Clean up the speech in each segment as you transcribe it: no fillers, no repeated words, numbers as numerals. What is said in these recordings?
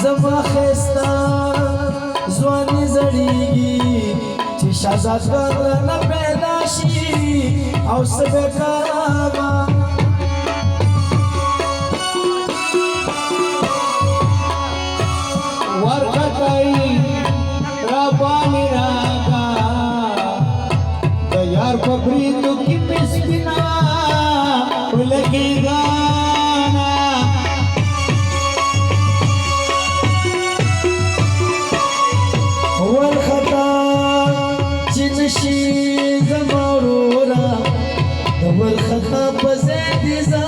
زما خستا ځواني زړیږي چې شهزادګان نه پیدا شي او څه بېکاره ورکتای رابانی راگا دیار پبریدو کی پسپنا لگی گانا ورخطا چنشی زمارورا ورخطا پزیدی زا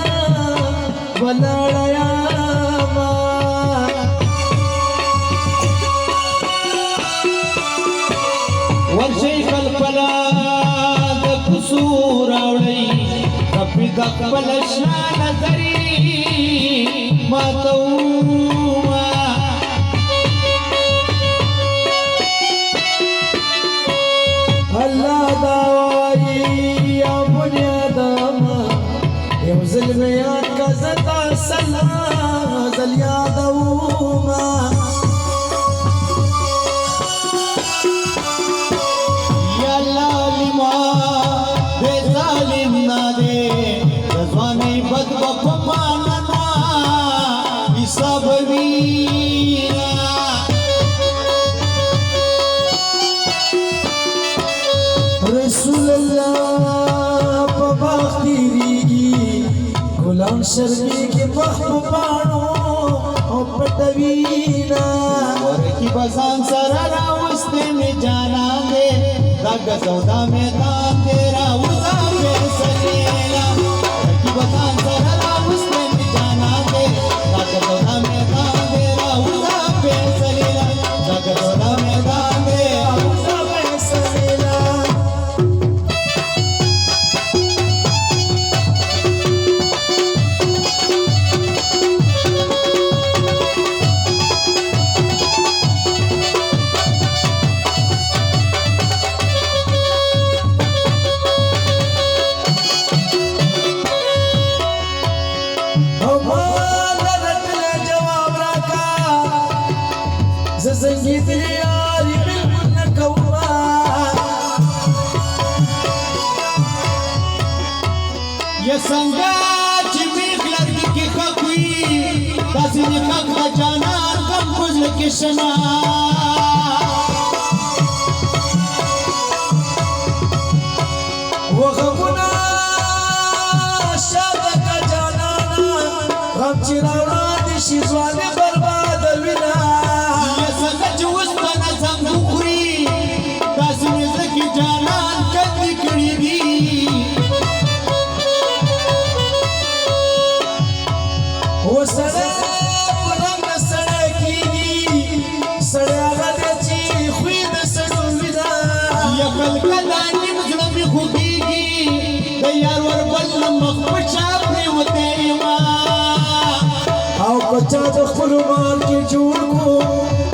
ولاړیا ورشي کلپلا د قصور اوړي کپی د خپل شان نظری ماتوما الله داوي یا بنیادم یو ظلم یاد کا زتا سلام زل یادوما بد بپماننا حساب وینا رسول الله په باغ تیریږي غلام شرمی کې مخبانو او پټوینا ورکی بزان سره راوستې می جانا دې دغه سودا میدان تیرا ودا فیصله بطان سر راوستې می جانا دې دغه سودا میدان تیرا ودا فیصله دغه سودا میدان دې ودا فیصله زنجید یاری بالکل نکوما یا څنګه چې میخ لرګي کې خپوي داسې نه خپ جانان کم کوزل کې شنا وغمنا شاده کا جانانا غم چې راوړاندې شي ځواني برباد وینا چا د خپل مال کې جوړ کو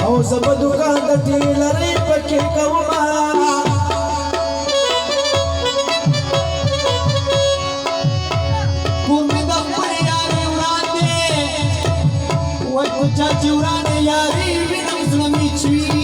او زما دکان د ټیلرۍ پکې کوما کوم د خپل یاري وړاندې وای په چا چې ورانه یاري وینم زړه مې چوي